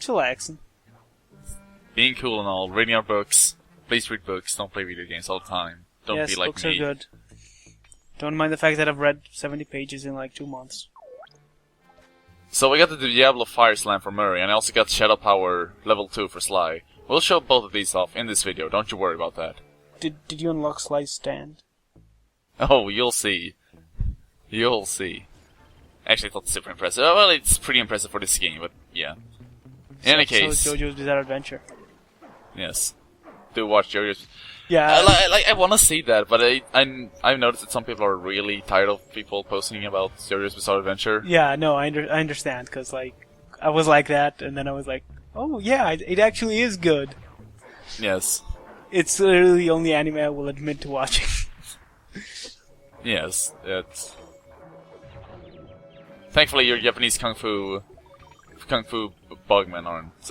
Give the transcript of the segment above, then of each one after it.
Chillaxing. Being cool and all, reading our books. Please read books, don't play video games all the time. Don't Yes, be like books me. are good. Don't mind the fact that I've read 70 pages in like 2 months. So we got the Diablo Fire Slam for Murray, and I also got Shuttle Power level 2 for Sly. We'll show both of these off in this video, don't you worry about that. Did you unlock Sly's stand? Oh, you'll see. You'll see. Actually, I thought super impressive. Well, it's pretty impressive for this game, but yeah. In any case... So JoJo's Bizarre Adventure. Yes. Do watch JoJo's... Yeah. I want to see that, but I've noticed that some people are really tired of people posting about JoJo's Bizarre Adventure. Yeah, no, I understand, because, like, I was like that, and then I was like, oh, yeah, it actually is good. Yes. It's literally the only anime I will admit to watching. Yes, it's... Thankfully, your Japanese Kung Fu bugmen aren't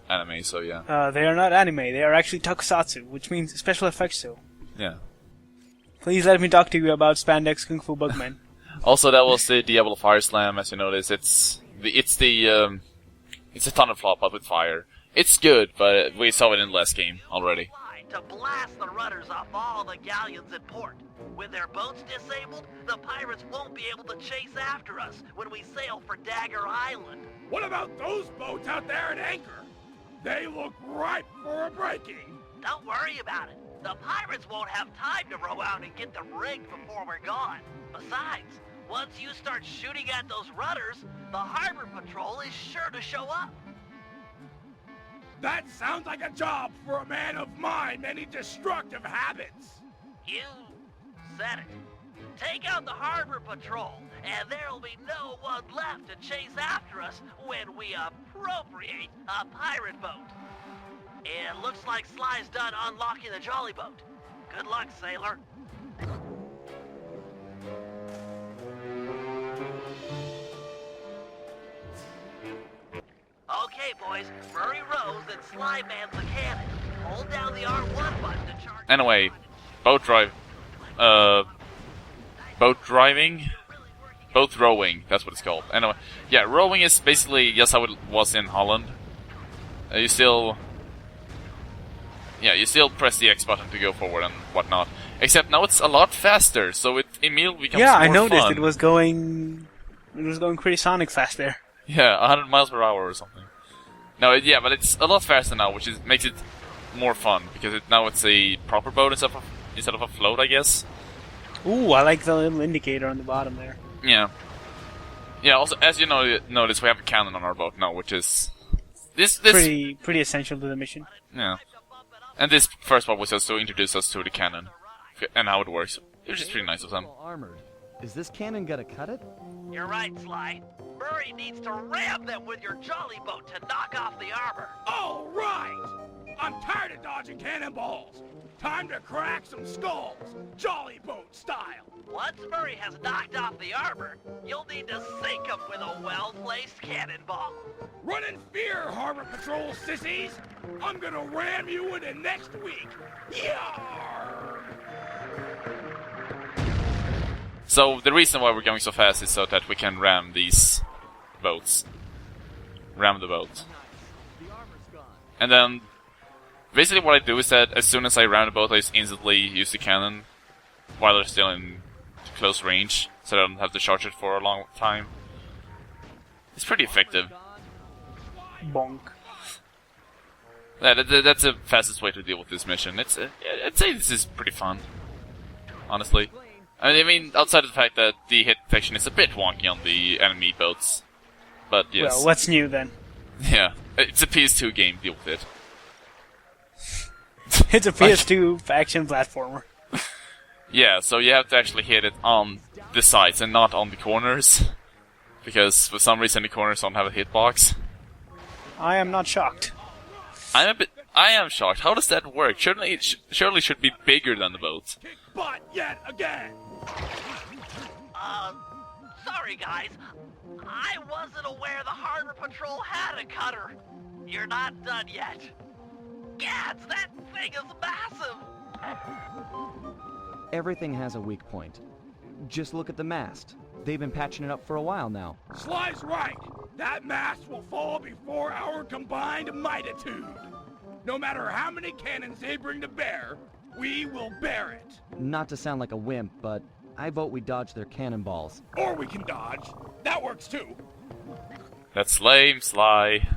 anime, so yeah. They are not anime, they are actually tokusatsu, which means special effects show. Yeah. Please let me talk to you about Spandex Kung Fu Bugmen. Also, that was the Diablo Fire Slam, as you notice. It's a Thunder Flop, but with fire. It's good, but we saw it in the last game already. To blast the rudders off all the galleons in port. With their boats disabled, the pirates won't be able to chase after us when we sail for Dagger Island. What about those boats out there at anchor? They look ripe for a breaking. Don't worry about it. The pirates won't have time to row out and get them rigged before we're gone. Besides, once you start shooting at those rudders, the harbor patrol is sure to show up. That sounds like a job for a man of my many destructive habits. You said it. Take out the harbor patrol, and there'll be no one left to chase after us when we appropriate a pirate boat. It looks like Sly's done unlocking the Jollyboat. Good luck, sailor. Okay, boys. Murray rows and Sly mans the cannon. Hold down the R1 button to charge... Anyway, boat rowing, that's what it's called. Anyway, yeah, rowing is basically just how it was in Holland. You still press the X button to go forward and whatnot. Except now it's a lot faster, so it immediately becomes more fun. Yeah, I noticed it was going pretty Sonic fast there. Yeah, 100 miles per hour or something. No, but it's a lot faster now, which makes it more fun, because now it's a proper boat instead of a float, I guess. Ooh, I like the little indicator on the bottom there. Yeah. Yeah, also, as you notice, we have a cannon on our boat now, which is... This pretty essential to the mission. Yeah. And this first part was just to introduce us to the cannon, and how it works, which is pretty nice of them. Armored. Is this cannon gonna cut it? You're right, Sly. Murray needs to ram them with your Jollyboat to knock off the armor. All right! I'm tired of dodging cannonballs. Time to crack some skulls, Jollyboat style. Once Murray has knocked off the armor, you'll need to sink him with a well-placed cannonball. Run in fear, Harbor Patrol sissies! I'm gonna ram you into next week. Yarr! So the reason why we're going so fast is so that we can ram these boats. Ram the boat. And then, basically what I do is that as soon as I ram the boat, I just instantly use the cannon while they're still in close range, so I don't have to charge it for a long time. It's pretty effective. Bonk. Yeah, that's the fastest way to deal with this mission. I'd say this is pretty fun, honestly. I mean, outside of the fact that the hit detection is a bit wonky on the enemy boats. But yes. Well, what's new then? Yeah, it's a PS2 game, deal with it. It's a PS2 action platformer. Yeah, so you have to actually hit it on the sides and not on the corners. Because for some reason the corners don't have a hitbox. I am not shocked. I am shocked. How does that work? Surely it should be bigger than the boat. Kick butt yet again! Sorry guys. I wasn't aware the Harbor Patrol had a cutter. You're not done yet. Gads, that thing is massive! Everything has a weak point. Just look at the mast. They've been patching it up for a while now. Sly's right! That mast will fall before our combined mightitude. No matter how many cannons they bring to bear, we will bear it. Not to sound like a wimp, but I vote we dodge their cannonballs. Or we can dodge. That works too. That's lame, Sly.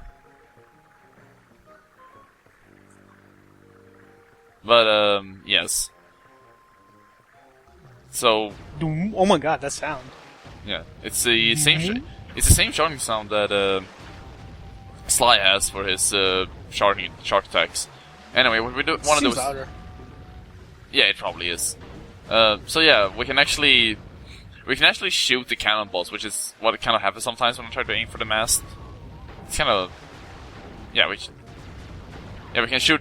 But, yes. So, Doom. Oh my god, that sound. yeah, it's the same. It's the same charging sound that Sly has for his shark attacks. Anyway, what we do want to do Seems is, louder. yeah, it probably is. So yeah, we can actually shoot the cannonballs, which is what kind of happens sometimes when I try to aim for the mast. It's kind of, yeah, we can shoot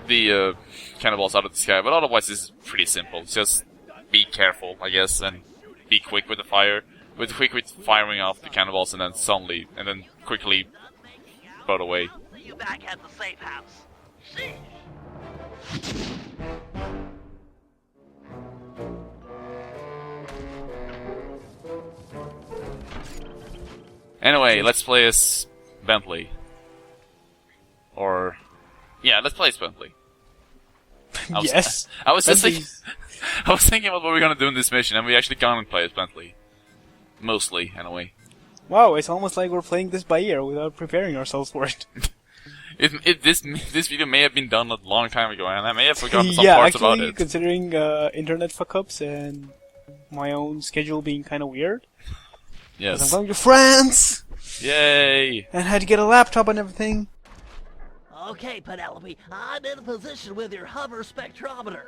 the cannonballs out of the sky, but otherwise it's pretty simple. Just be careful, I guess, and be quick with the fire. Quick with firing off the cannonballs, and then quickly boat away. See you back at the safe house. Sheesh. Anyway, let's play as Bentley. Or, yeah, let's play as Bentley. Yes. I was just Bentley's- thinking, I was thinking about what we're gonna do in this mission, and we actually gonna play as Bentley. Mostly, anyway. Wow, it's almost like we're playing this by ear without preparing ourselves for it. This video may have been done a long time ago, and I may have forgotten some Yeah, parts actually, about it. considering internet fuck-ups and my own schedule being kind of weird. 'Cause I'm Yes. going to France! Yay! And had to get a laptop and everything. Okay, Penelope, I'm in position with your hover spectrometer.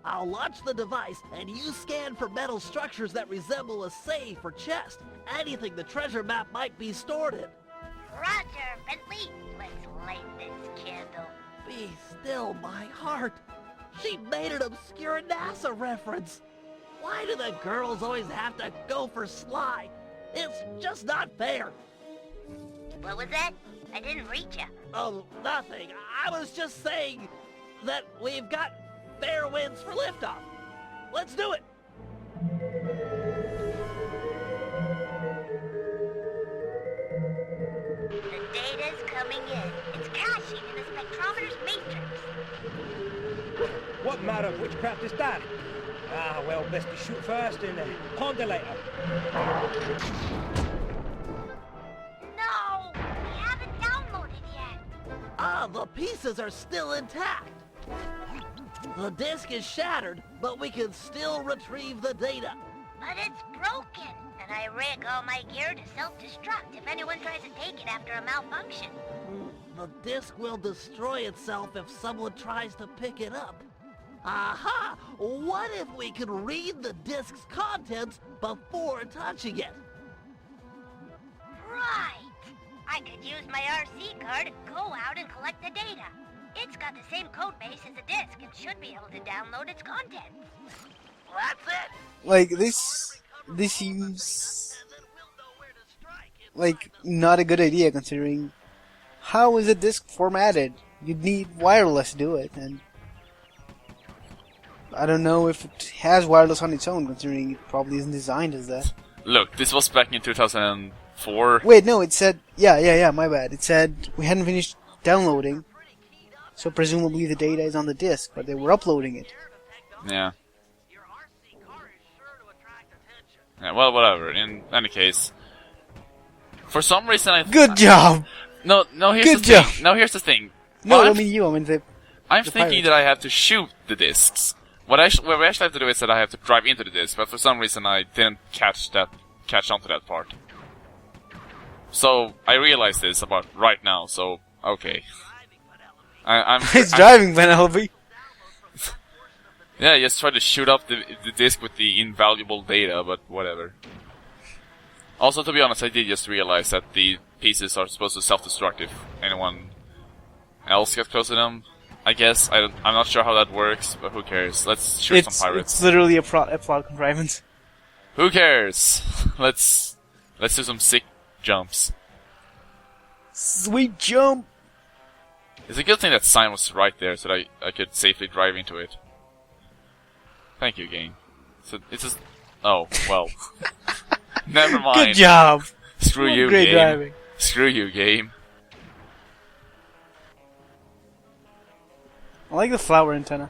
I'll launch the device, and you scan for metal structures that resemble a safe or chest. Anything the treasure map might be stored in. Roger, Bentley. Let's light this candle. Be still, my heart. She made an obscure NASA reference. Why do the girls always have to go for Sly? It's just not fair. What was that? I didn't reach you. Oh, nothing. I was just saying that we've got fair winds for liftoff. Let's do it. The data's coming in. It's caching in the spectrometer's matrix. What matter of witchcraft is that? Ah, well, best to shoot first and ponder later. No! We haven't downloaded yet. Ah, the pieces are still intact. The disk is shattered, but we can still retrieve the data. But it's broken. And I rig all my gear to self-destruct if anyone tries to take it after a malfunction. The disk will destroy itself if someone tries to pick it up. Aha! What if we could read the disk's contents before touching it? Right! I could use my RC card and go out and collect the data. It's got the same code base as the disk and should be able to download its contents. That's it! Like, this seems like not a good idea considering how is a disc formatted? You'd need wireless to do it, and I don't know if it has wireless on its own considering it probably isn't designed as that. Look, this was back in 2004. Wait, no, it said, yeah, my bad. It said we hadn't finished downloading, so presumably the data is on the disk, but they were uploading it. Yeah. Yeah, well, whatever. In any case, for some reason I... Good job! No, here's Good the job. thing. No, here's the thing. No, Well, I mean you, I mean I'm the thinking pirate. that I have to shoot the discs. What we actually have to do is that I have to drive into the disc, but for some reason I didn't catch onto that part. So, I realized this about right now, so, okay. It's driving, Penelope. Yeah, just try to shoot up the disc with the invaluable data, but whatever. Also, to be honest, I did just realize that the pieces are supposed to self-destruct if anyone else gets close to them. I guess. I'm not sure how that works, but who cares? Let's shoot some pirates. It's literally a plot contrivance. Who cares? Let's do some sick jumps. Sweet jump! It's a good thing that sign was right there so that I could safely drive into it. Thank you, game. So it's just... Oh, well. Never mind. Good job! Screw you, Great game. driving. Screw you, game. I like the flower antenna.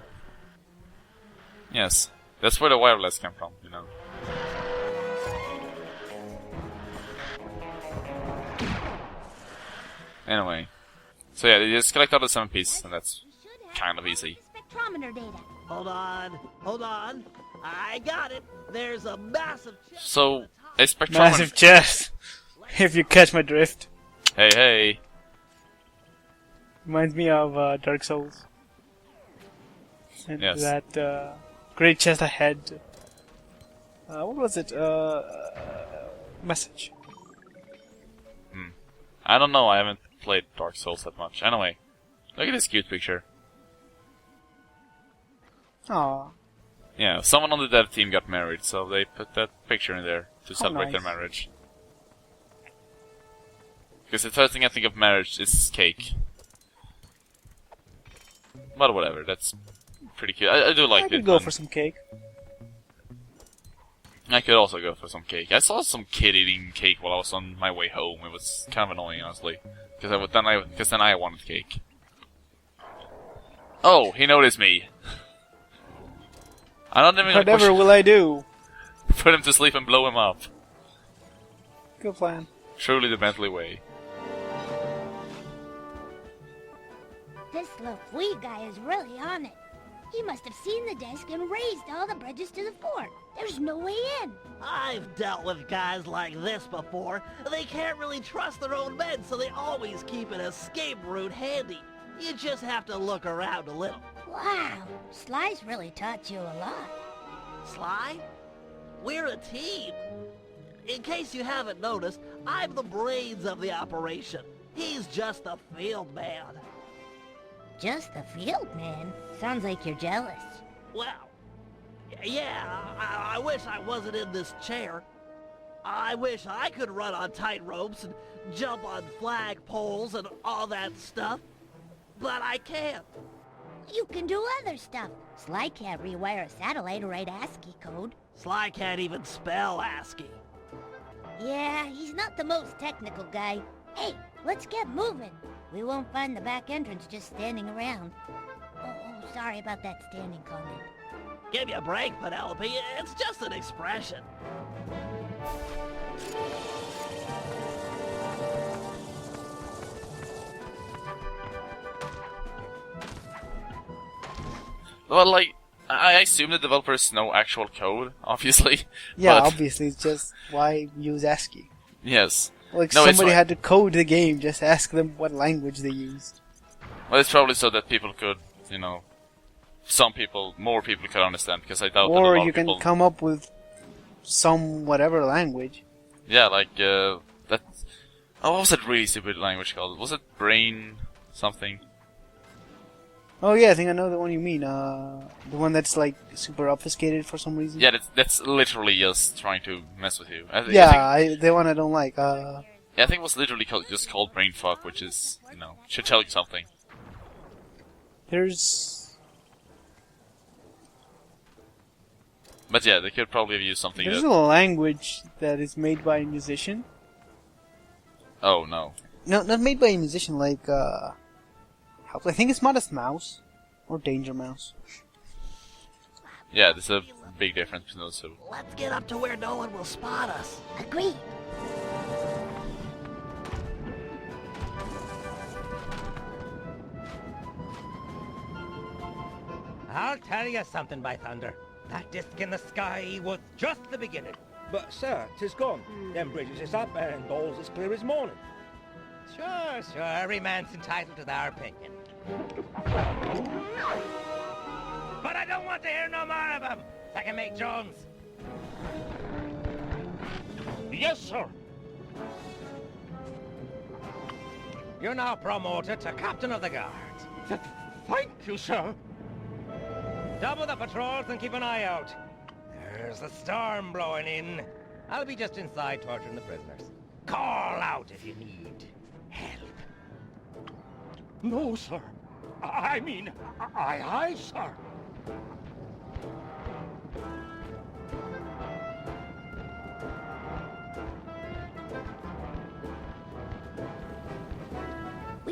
Yes, that's where the wireless came from, you know. Anyway, so yeah, you just collect all the 7 pieces, and that's kind of easy. Spectrometer data. Hold on. I got it. There's a massive chest. So, a spectrometer. Massive chest. If you catch my drift. Hey. Reminds me of Dark Souls. And Yes. that great chest I had. What was it? Message. I don't know, I haven't played Dark Souls that much. Anyway, look at this cute picture. Aww. Yeah, someone on the dev team got married, so they put that picture in there to celebrate their nice. marriage. Because the first thing I think of marriage is cake. But whatever, that's pretty cute. I do like I it. could go for some cake. I could also go for some cake. I saw some kid eating cake while I was on my way home. It was kind of annoying, honestly. Because then I wanted cake. Oh, he noticed me. I'm not even gonna Whatever will I do? put him to sleep and blow him up. Good plan. Truly the Bentley Way. This LaFouille guy is really on it. He must have seen the desk and raised all the bridges to the fort. There's no way in. I've dealt with guys like this before. They can't really trust their own men, so they always keep an escape route handy. You just have to look around a little. Wow, Sly's really taught you a lot. Sly? We're a team. In case you haven't noticed, I'm the brains of the operation. He's just a field man. Just a field man? Sounds like you're jealous. Well, yeah, I wish I wasn't in this chair. I wish I could run on tight ropes and jump on flag poles and all that stuff. But I can't. You can do other stuff. Sly can't rewire a satellite or write ASCII code. Sly can't even spell ASCII. Yeah, he's not the most technical guy. Hey, let's get moving. We won't find the back entrance just standing around. Oh, sorry about that standing comment. Give me a break, Penelope. It's just an expression. Well, like, I assume the developers know actual code, obviously. Yeah, but, obviously, it's just why use ASCII. Yes. Like, No, it's somebody fine. had to code the game, just ask them what language they used. Well, it's probably so that people could, more people could understand, because I doubt that a Or lot you of can people... come up with some whatever language. Yeah, like, that... Oh, what was that really stupid language called? Was it Brain something? Oh yeah, I think I know the one you mean. The one that's like super obfuscated for some reason. Yeah, that's literally just trying to mess with you. The one I don't like. Yeah, I think it was literally just called brainfuck, which is, should tell you something. There's But yeah, they could probably have used something a that... language that is made by a musician. Oh, no. No, not made by a musician. Like I think it's Modest Mouse or Danger Mouse. Yeah, there's a big difference between those two. Let's get up to where no one will spot us. Agreed. I'll tell you something, by thunder. That disc in the sky was just the beginning. But, sir, 'tis gone. Them bridges is up and all's as clear as morning. Sure, every man's entitled to their opinion. But I don't want to hear no more of them. Second Mate Jones. Yes, sir. You're now promoted to Captain of the Guards. Thank you, sir. Double the patrols and keep an eye out. There's a storm blowing in. I'll be just inside torturing the prisoners. Call out if you need help. No, sir. I mean, aye, sir.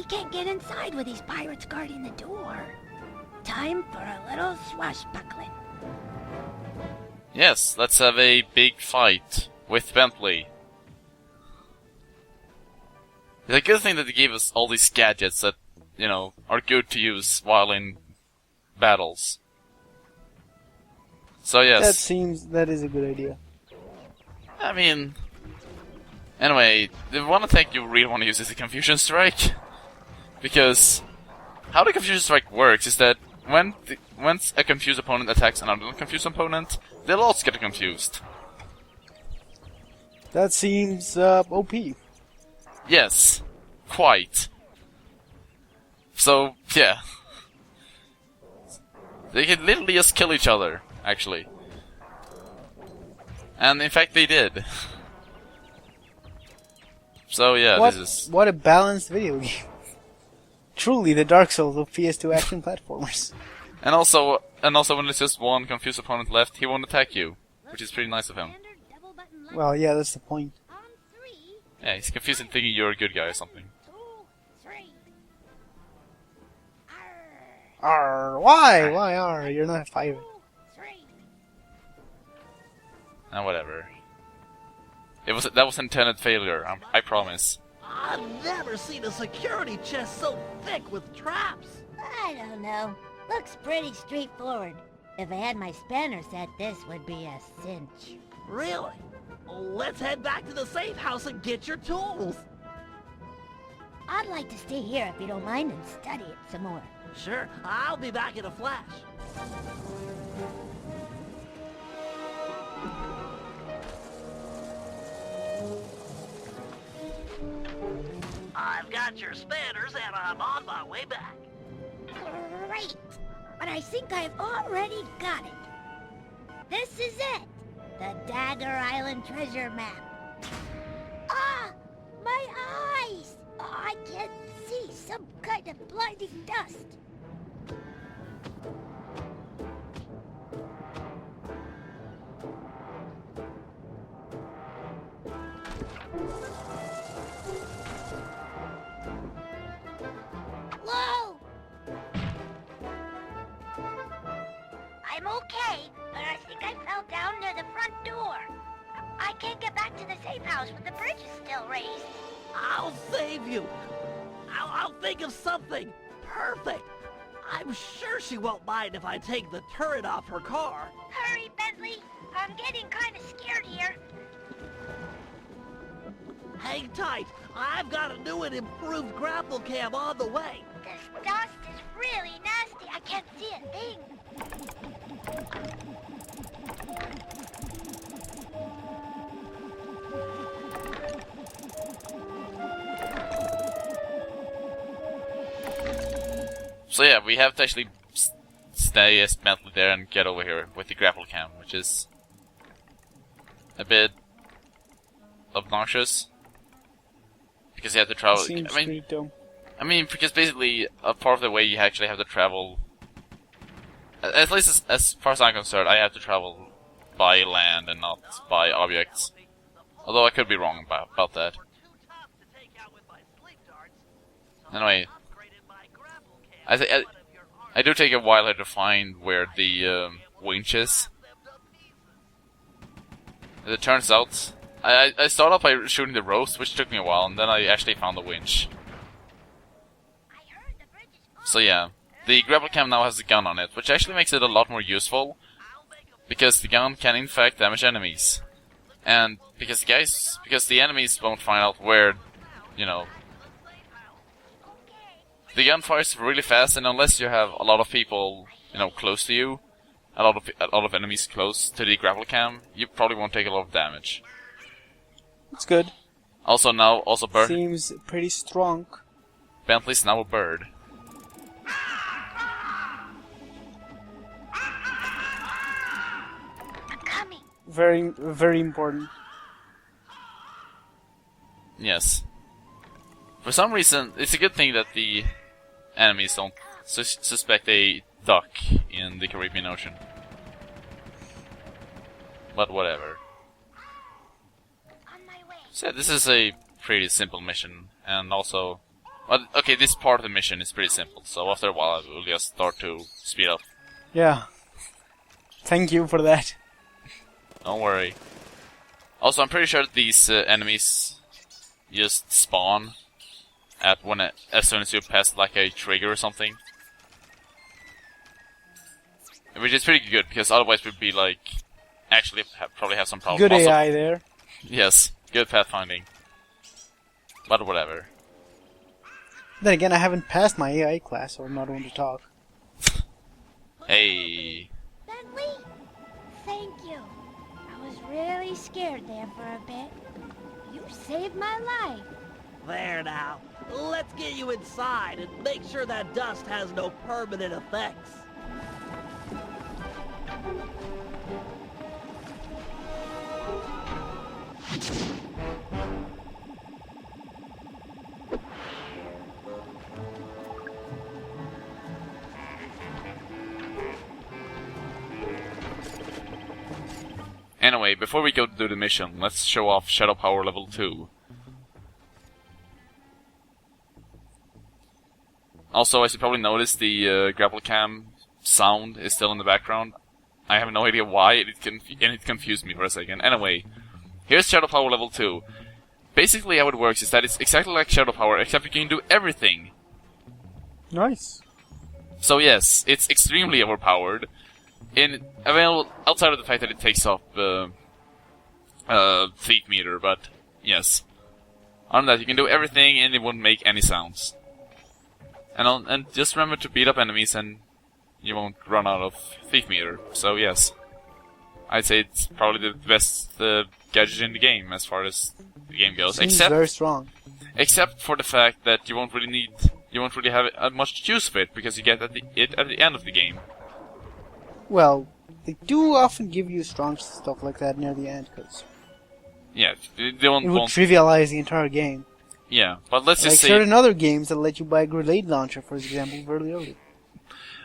We can't get inside with these pirates guarding the door. Time for a little swashbuckling. Yes, let's have a big fight with Bentley. It's a good thing that they gave us all these gadgets that, you know, are good to use while in battles. So yes. That is a good idea. I mean... Anyway, the one attack you really want to use is the Confusion Strike. Because how the Confusion Strike works is that once a confused opponent attacks another confused opponent, they'll also get confused. That seems OP. Yes, quite. So, yeah. They can literally just kill each other, actually. And in fact they did. So yeah, What a balanced video game. Truly the Dark Souls of PS2 action platformers. And also when there's just one confused opponent left, he won't attack you, which is pretty nice of him. Well, yeah, that's the point. Yeah, he's confused and thinking you're a good guy or something. Arr, why? Why arr? You're not a pirate. And whatever. That was intended failure, I promise. I've never seen a security chest so thick with traps. I don't know. Looks pretty straightforward. If I had my spanner set, this would be a cinch. Really? Let's head back to the safe house and get your tools. I'd like to stay here if you don't mind and study it some more. Sure, I'll be back in a flash. I've got your spanners and I'm on my way back. Great! But I think I've already got it. This is it! The Dagger Island treasure map. Ah! My eyes! Oh, I can't see. Some kind of blinding dust. Whoa! I'm okay, but I think I fell down near the front door. I can't get back to the safe house with the bridge is still raised. I'll save you. I'll think of something. Perfect. I'm sure she won't mind if I take the turret off her car. Hurry, Bentley. I'm getting kind of scared here. Hang tight. I've got a new and improved grapple cam on the way. This dust is really nasty. I can't see a thing. So yeah, we have to actually stay as Bentley there and get over here with the grapple cam, which is a bit obnoxious. Because you have to travel. Seems pretty dumb. I mean, because basically a part of the way you actually have to travel. At least as far as I'm concerned, I have to travel by land and not by objects. Although I could be wrong about that. Anyway, I do take a while here to find where the winch is. As it turns out, I started off by shooting the ropes, which took me a while, and then I actually found the winch. So yeah, the grapple cam now has a gun on it, which actually makes it a lot more useful, because the gun can in fact damage enemies. And because the enemies won't find out where, you know, the gun fires really fast, and unless you have a lot of people, you know, close to you, a lot of enemies close to the grapple cam, you probably won't take a lot of damage. It's good. Also bird. Seems pretty strong. Bentley's now a bird. I'm coming. Very, very important. Yes. For some reason, it's a good thing that the enemies don't suspect a duck in the Caribbean Ocean. But whatever. On my way. So this is a pretty simple mission, and also, Well, okay, this part of the mission is pretty simple, so after a while I will just start to speed up. Yeah. Thank you for that. Don't worry. Also, I'm pretty sure that these enemies just spawn at as soon as you pass like a trigger or something. Which is pretty good, because otherwise we'd be like... actually probably have some problems. Good Also, AI there. yes, good pathfinding. But whatever. Then again, I haven't passed my AI class, so I'm not one to talk. Hey. Bentley, thank you. I was really scared there for a bit. You saved my life. There now. Let's get you inside and make sure that dust has no permanent effects. Anyway, before we go to do the mission, let's show off Shuttle Power level 2. Also, as you probably noticed, the grapple cam sound is still in the background. I have no idea why, and it confused me for a second. Anyway, here's Shuttle Power level 2. Basically how it works is that it's exactly like Shuttle Power, except you can do everything. Nice. So yes, it's extremely overpowered. Outside of the fact that it takes up feet meter, but yes. Other than that, you can do everything and it won't make any sounds. And just remember to beat up enemies and you won't run out of thief meter. So yes, I'd say it's probably the best gadget in the game as far as the game goes. Seems very strong. Except for the fact that you won't really have much use of it because you get it at the end of the game. Well, they do often give you strong stuff like that near the end, because yeah, it would trivialize the entire game. Yeah, but let's like just say certain other games that let you buy a grenade launcher, for example, very early.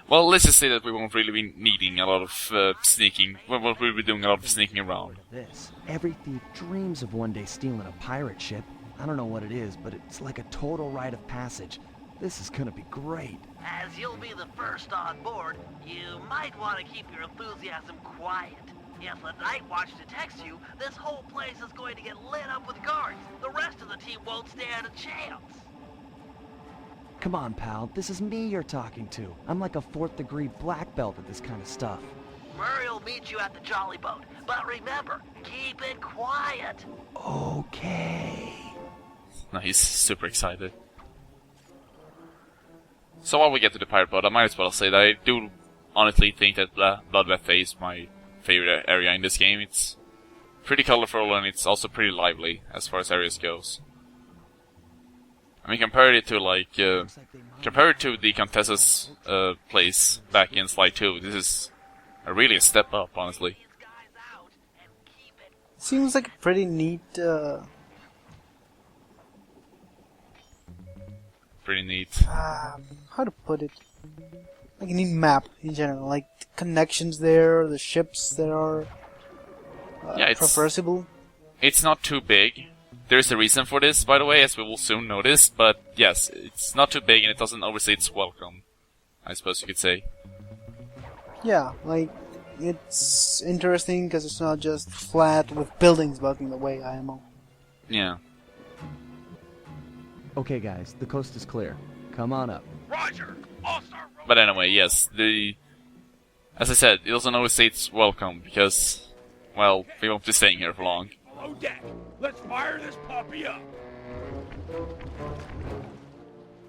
Well, let's just say that we won't really be needing a lot of sneaking. We won't really be doing a lot of sneaking around. This. Every thief dreams of one day stealing a pirate ship. I don't know what it is, but it's like a total rite of passage. This is gonna be great. As you'll be the first on board, you might want to keep your enthusiasm quiet. If the Night Watch detects you, this whole place is going to get lit up with guards. The rest of the team won't stand a chance. Come on, pal. This is me you're talking to. I'm like a 4th degree black belt at this kind of stuff. Murray will meet you at the Jollyboat. But remember, keep it quiet. Okay. No, he's super excited. So while we get to the pirate boat, I might as well say that I do honestly think that Bloodbath Bay is my favorite area in this game. It's pretty colorful and it's also pretty lively as far as areas goes. I mean, compare it to the Contessa's place back in Slide 2. This is really a step up, honestly. Seems like a pretty neat. Pretty neat. How to put it? Like a neat map in general, like the connections there, the ships that are traversable. It's not too big. There's a reason for this, by the way, as we will soon notice, but yes, it's not too big and it doesn't overstay its welcome, I suppose you could say. Yeah, like, it's interesting because it's not just flat with buildings blocking the way, IMO. Yeah. Okay, guys, the coast is clear. Come on up. Roger! All-star roll. But anyway, yes, as I said, it doesn't overstay its welcome because, well, we won't be staying here for long. Below deck. Let's fire this puppy up.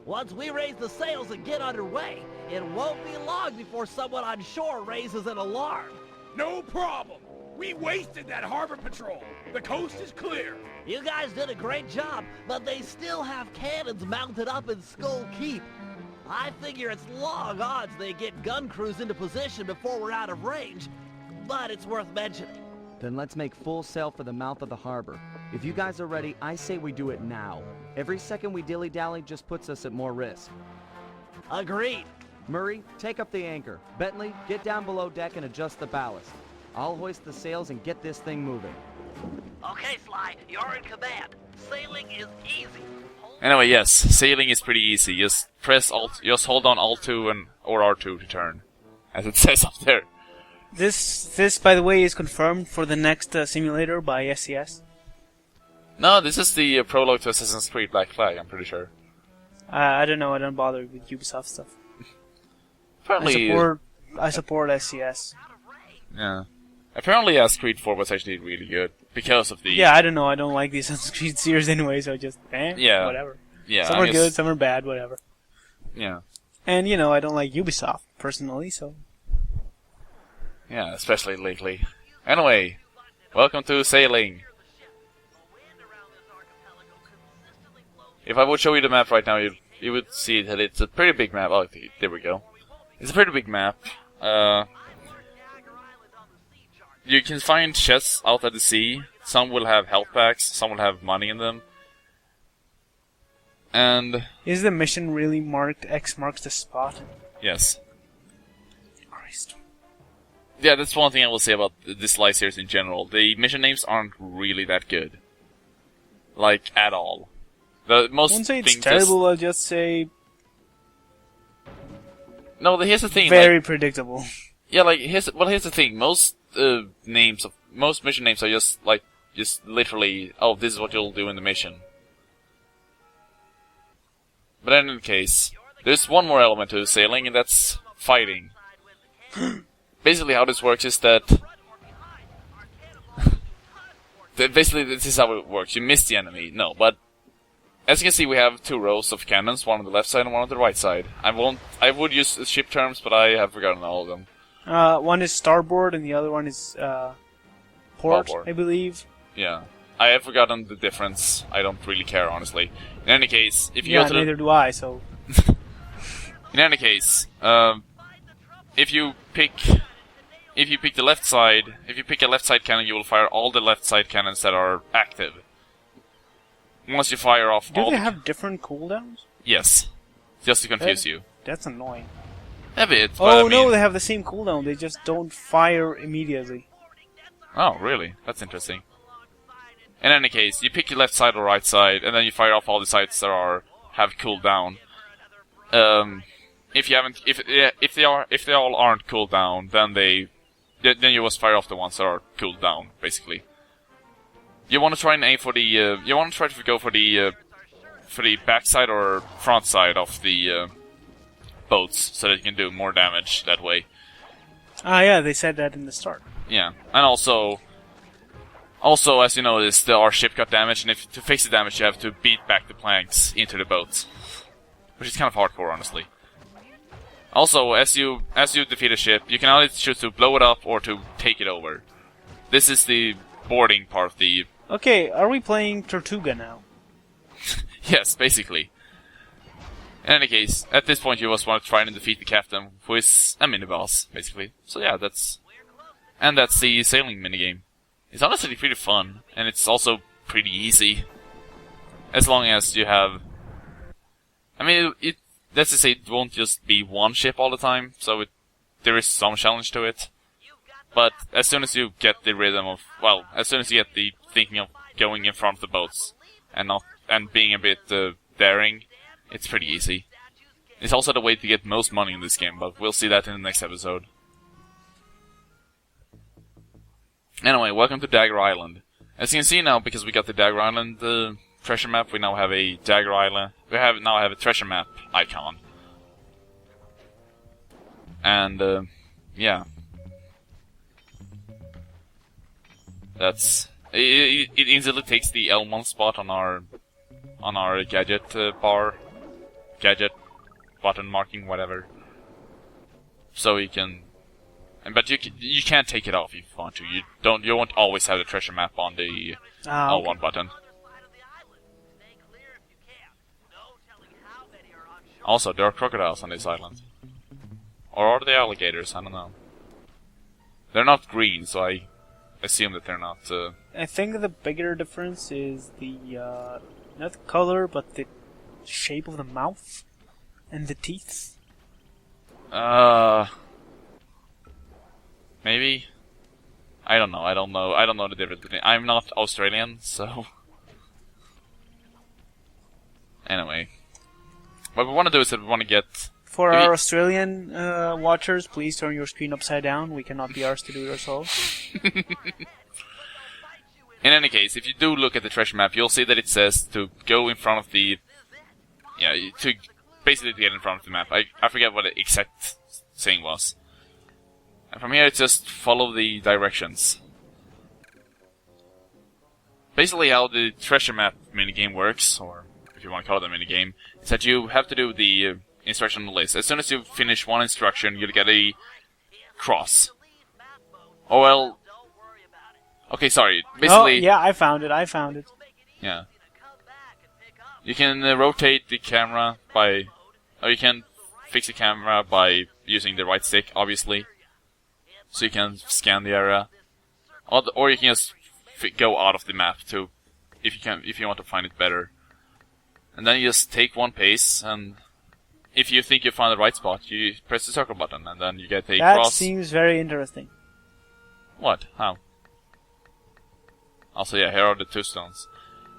Once we raise the sails and get underway, it won't be long before someone on shore raises an alarm. No problem. We wasted that harbor patrol. The coast is clear. You guys did a great job, but they still have cannons mounted up in Skull Keep. I figure it's long odds they get gun crews into position before we're out of range, but it's worth mentioning. Then let's make full sail for the mouth of the harbor. If you guys are ready, I say we do it now. Every second we dilly-dally just puts us at more risk. Agreed. Murray, take up the anchor. Bentley, get down below deck and adjust the ballast. I'll hoist the sails and get this thing moving. Okay, Sly, you're in command. Sailing is easy. Hold Anyway, yes, sailing is pretty easy. Just press Alt, just hold on Alt 2 or R2 to turn, as it says up there. This, by the way, is confirmed for the next simulator by SCS. No, this is the prologue to Assassin's Creed Black Flag, I'm pretty sure. I don't know. I don't bother with Ubisoft stuff. Apparently, I support SCS. Yeah. Apparently, Creed 4 was actually really good because of the. Yeah, I don't know. I don't like the Assassin's Creed series anyway, so just yeah, whatever. Yeah, some are good, some are bad, whatever. Yeah. And you know, I don't like Ubisoft personally, so. Yeah, especially lately. Anyway, welcome to sailing. If I would show you the map right now, you would see that it's a pretty big map. Oh, there we go. It's a pretty big map. You can find chests out at the sea. Some will have health packs, some will have money in them. And... Is the mission really marked X marks the spot? Yes. Christ. Yeah, that's one thing I will say about this live series in general. The mission names aren't really that good. Like, at all. The most I won't say it's terrible, I'll just say... No, here's the thing. Very predictable. Yeah, like, here's the thing. Most mission names are just literally, oh, this is what you'll do in the mission. But in any case, there's one more element to sailing, and that's fighting. Basically, how this works is that... basically, this is how it works. You miss the enemy. No, but... As you can see, we have two rows of cannons, one on the left side and one on the right side. I would use ship terms, but I have forgotten all of them. One is starboard and the other one is port, I believe. Yeah. I have forgotten the difference. I don't really care, honestly. In any case, if you go to neither do I, so... In any case, if you pick the left side, if you pick a left side cannon, you will fire all the left side cannons that are active. Once you fire off Do they have different cooldowns? Yes. Just to confuse you. That's annoying. A bit, but Oh, I mean... no, they have the same cooldown. They just don't fire immediately. Oh, really? That's interesting. In any case, you pick your left side or right side, and then you fire off all the sides that have cooldown. If they all aren't cooled down, then you must fire off the ones that are cooled down, basically. You want to try and aim for the you want to try to go for the backside or front side of the boats, so that you can do more damage that way. Ah, yeah, they said that in the start. Yeah, and also, as you noticed, there are ship cut damage, and to fix the damage, you have to beat back the planks into the boats, which is kind of hardcore, honestly. Also, as you defeat a ship, you can either choose to blow it up or to take it over. This is the boarding part of the... Okay, are we playing Tortuga now? Yes, basically. In any case, at this point you just want to try and defeat the captain, who is a mini-boss, basically. So yeah, that's the sailing minigame. It's honestly pretty fun, and it's also pretty easy. As long as you have... I mean, let's just say it won't just be one ship all the time, so there is some challenge to it. But as soon as you get the rhythm of... Well, as soon as you get the thinking of going in front of the boats, and being a bit daring, it's pretty easy. It's also the way to get most money in this game, but we'll see that in the next episode. Anyway, welcome to Dagger Island. As you can see now, because we got the Dagger Island treasure map, we now have a Dagger Island... now have a treasure map icon. And, yeah. That's... It instantly takes the L1 spot on our gadget bar. Gadget button marking, whatever. So you can... But you can't take it off if you want to. You won't always have the treasure map on the L1 button. Also, there are crocodiles on this island. Or are they alligators? I don't know. They're not green, so I assume that they're not... I think the bigger difference is the, not the color, but the shape of the mouth and the teeth. Maybe? I don't know. I don't know the difference between... I'm not Australian, so... Anyway. What we want to do is that we want to get... For our Australian watchers, please turn your screen upside down. We cannot be arsed to do it ourselves. In any case, if you do look at the treasure map, you'll see that it says to go in front of the... Yeah, to basically get in front of the map. I forget what the exact saying was. And from here, it's just follow the directions. Basically, how the treasure map minigame works, or if you want to call it a minigame, is that you have to do the instruction on the list. As soon as you finish one instruction, you'll get a cross. Oh well... Okay, sorry. Basically... Oh, yeah, I found it. Yeah. You can rotate the camera by... Or you can fix the camera by using the right stick, obviously. So you can scan the area. Or you can just go out of the map to... If you want to find it better. And then you just take one pace, and... If you think you found the right spot, you press the circle button, and then you get a cross. That seems very interesting. What? How? Also, yeah, here are the 2 stones.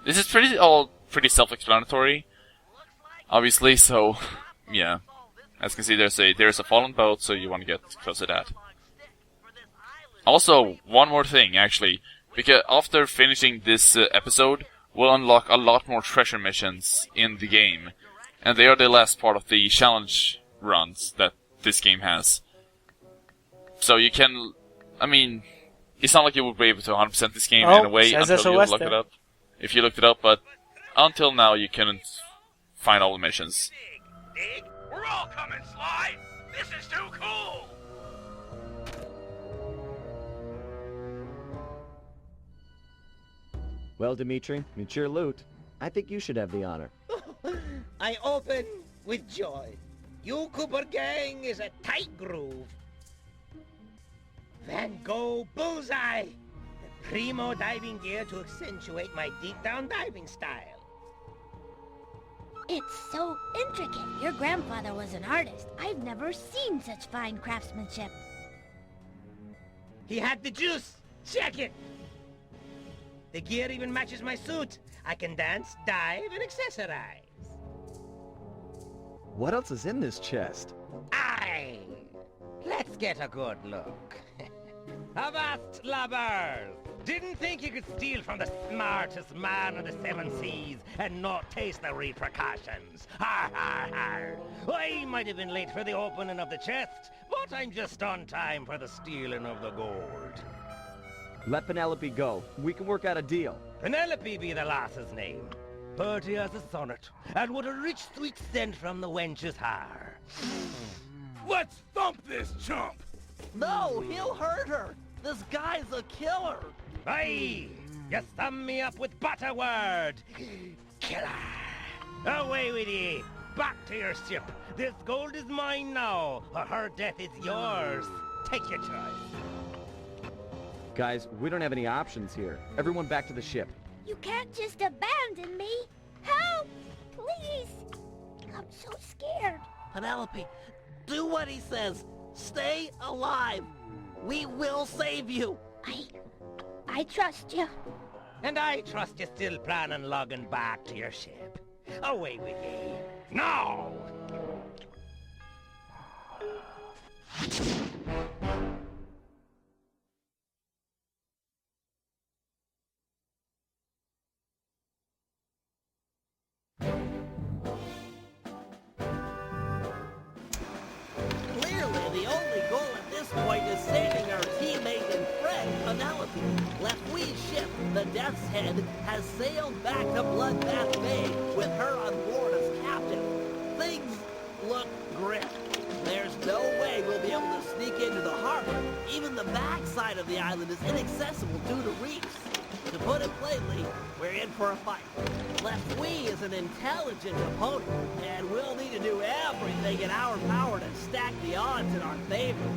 This is pretty self-explanatory, obviously. So, yeah, as you can see, there's a fallen boat, so you want to get close to that. Also, one more thing, actually, because after finishing this episode, we'll unlock a lot more treasure missions in the game, and they are the last part of the challenge runs that this game has. So you can, I mean. It's not like you would be able to 100% this game in a way until you look it up. If you looked it up, but until now you couldn't find all the missions. Dig? We're all coming, Sly! This is too cool! Well, Dimitri, it's your loot. I think you should have the honor. I open with joy. You Cooper gang is a tight groove. Van Gogh Bullseye! The primo diving gear to accentuate my deep-down diving style. It's so intricate. Your grandfather was an artist. I've never seen such fine craftsmanship. He had the juice. Check it. The gear even matches my suit. I can dance, dive, and accessorize. What else is in this chest? Aye! Let's get a good look. Avast, lubbers! Didn't think you could steal from the smartest man on the 7 seas and not taste the repercussions. Har, har, har! I might have been late for the opening of the chest, but I'm just on time for the stealing of the gold. Let Penelope go. We can work out a deal. Penelope be the lass's name. Pretty as a sonnet, and what a rich sweet scent from the wench's hair. Let's thump this chump! No, he'll hurt her. This guy's a killer. Aye! You sum me up with but a word. Killer! Away with ye! Back to your ship. This gold is mine now, or her death is yours. Take your choice. Guys, we don't have any options here. Everyone back to the ship. You can't just abandon me. Help! Please! I'm so scared. Penelope, do what he says. Stay alive. We will save you. I trust you. And I trust you still plan on logging back to your ship. Away with ye. Now! Clearly, the only goal at this point is saving our teammate and friend, Penelope. Lefwee's ship, the Death's Head, has sailed back to Bloodbath Bay with her on board as captain. Things look grim. There's no way we'll be able to sneak into the harbor. Even the backside of the island is inaccessible due to reefs. To put it plainly, we're in for a fight. Lefwee is an intelligent opponent, and we'll need to do everything in our power to stack the odds in our favor.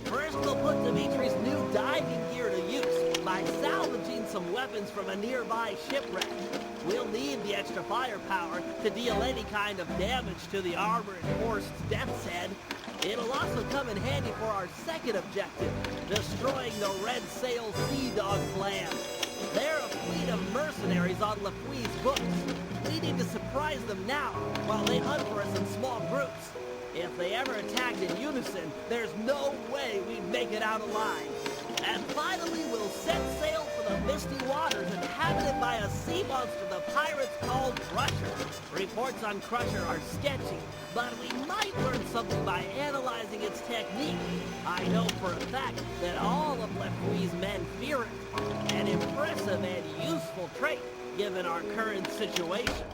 First, we'll put Dimitri's new diving gear to use by salvaging some weapons from a nearby shipwreck. We'll need the extra firepower to deal any kind of damage to the armor-enforced Death's Head. It'll also come in handy for our second objective, destroying the Red Sail Sea Dog plan. They're a fleet of mercenaries on Lefui's books. We need to surprise them now, while they hunt for us in small groups. If they ever attacked in unison, there's no way we'd make it out alive. And finally, we'll set sail for the misty waters inhabited by a sea monster the pirates call Crusher. Reports on Crusher are sketchy, but we might learn something by analyzing its technique. I know for a fact that all of Lefui's men fear it. An impressive and useful trait, given our current situation.